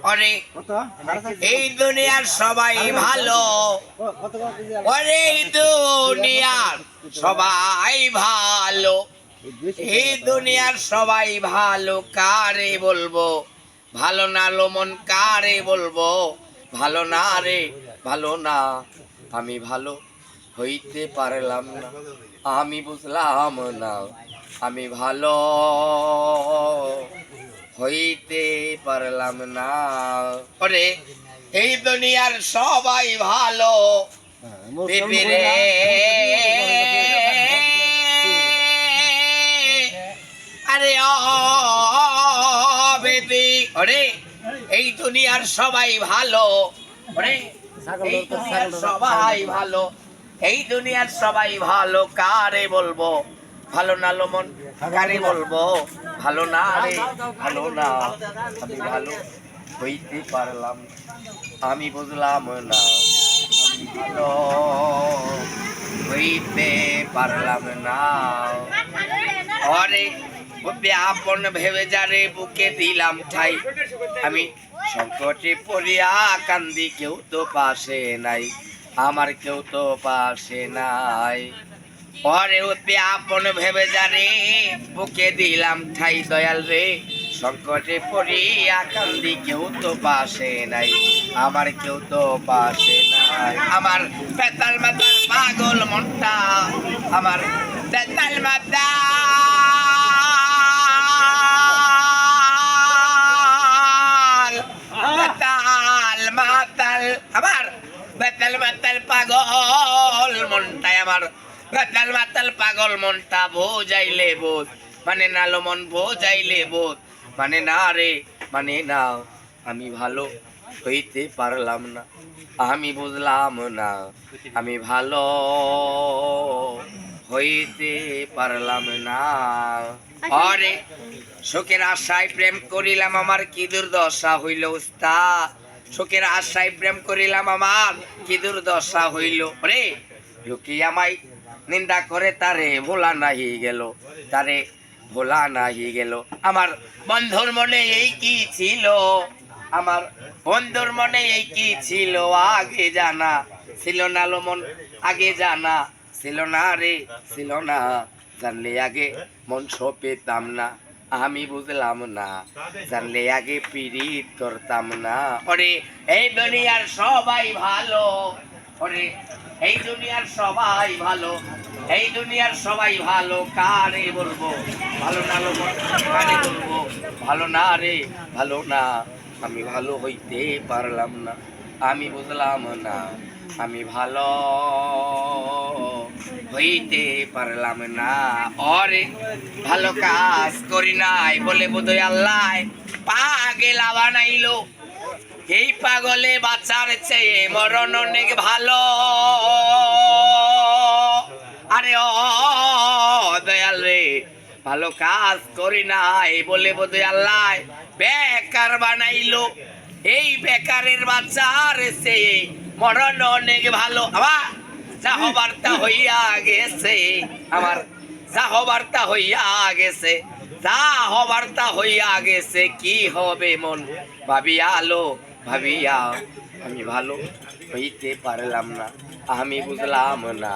ওরে এই দুনিয়ার সবাই ভালো, ওরে এই দুনিয়ার সবাই ভালো, এই দুনিয়ার সবাই ভালো, কারে বলবো ভালো না লোমন, কারে বলবো ভালো না রে ভালো না। আমি ভালো হইতে পারলাম না, আমি বুঝলাম না, আমি ভালো হইতে পারলাম না। ওরে এই দুনিয়ার সবাই ভালো বেবি রে, আরে ও বেবি, ওরে এই দুনিয়ার সবাই ভালো, ওরে এই দুনিয়ার সবাই ভালো, এই দুনিয়ার সবাই ভালো, কারে বলবো ভালো না লোমন, কারে বলবো ভালো না রে ভালো না। আমি ভালো হইতে পারলাম, আমি বুঝলাম না, আমি ভালো হইতে পারলাম না। অরে আপন ভেবে যারে বুকে দিলাম ঠাই, আমি সংকটে পড়িয়া কান্দি, কেউ তো পাশে নাই, আমার কেউ তো পাশে নাই। পরে উঠবে আপন ভেবে যারে বুকে দিলাম ঠাই, দয়াল রে সংকটে পড়িয়া কান্দি, কেউ তো পাশে নাই, আমার কেউ তো পাশে নাই। আমার বেতাল মাতাল পাগল মনটা, আমার বেতাল মাতাল বেতাল মাতাল, আমার বেতাল মাতাল পাগল মনটাই, আমার বেতাল মাতাল পাগল মনটা, বোঝাইলে বোধ মানে না লোমন, বোঝাইলে বোধ মানে না রে মানে না। আমি ভালো হইতে পারলাম না, আমি বুঝলাম না, আমি ভালো হইতে পারলাম না। অরে সুখের আশায় প্রেম করিলাম, আমার কি দুর্দশা হইল উস্তাদ, সুখের আশায় প্রেম করিলাম, আমার কি দুর্দশা হইল। রে লোকে আমায় নিন্দা করে, তারে ভোলা নাহি গেল, তারে ভোলা নাহি গেল। আমার বন্ধুর মনে এই কি ছিল, আমার বন্ধুর মনে এই কি ছিল, আগে জানা ছিল না লোমন, আগে জানা ছিল না রে ছিল না, জানলে আগে মন পেতাম না, আমি বুঝলাম না, জানলে আগে পিরিত করতাম না। ওরে এই দুনিয়ার সবাই ভালো, ওরে এই দুনিয়ার সবাই ভালো, এই দুনিয়ার সবাই ভালো, কারে বলবো ভালো না লোমন, কারে বলবো ভালো না রে ভালো না। আমি ভালো হইতে পারলাম না, আমি বুঝলাম না, আমি ভালো হইতে পারলাম না। অরে ভালো কাজ করি নাই বলে বোধহয় আল্লাহ পাগলা বানাইলো, এই পাগলে বাঁচার চেয়ে মরণ অনেক ভালো। আরে ও দয়াল রে ভালো কাজ করি নাই বলে বোধহয় আল্লাহ বেকার বানাইলো, এই বেকারের বাচ্চার চেয়ে মরণ অনেক ভালো। আবার যা হবার তা হইয়া গেছে, আমার যা হবার তা হইয়া গেছে, যা হবার তা হইয়া গেছে, কি হবে মন ভাবিয়া আলো ভাবিয়া। আমি ভালো হইতে পারলাম না, আমি বুঝলাম না,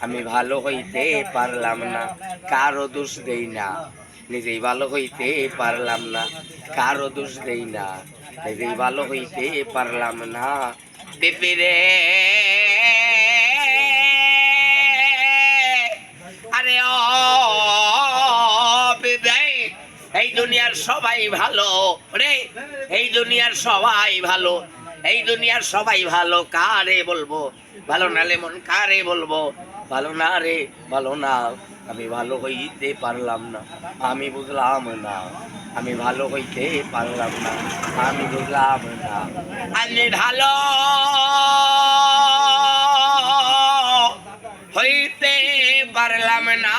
আমি ভালো হইতে পারলাম না, কারো দোষ দেই না, নিজেই ভালো হইতে পারলাম না, কারো দোষ দেই না, নিজেই ভালো হইতে পারলাম না। পিপিরে আরে ও বিদায়, এই দুনিয়ার সবাই ভালো রে, এই দুনিয়ার সবাই ভালো, এই দুনিয়ার সবাই ভালো, কারে বলবো ভালো না লেমন, কারে বলবো ভালো না রে ভালো না। আমি ভালো হইতে পারলাম না, আমি বুঝলাম না, আমি ভালো হইতে পারলাম না, আমি বুঝলাম না, আমি ভালো হইতে পারলাম না।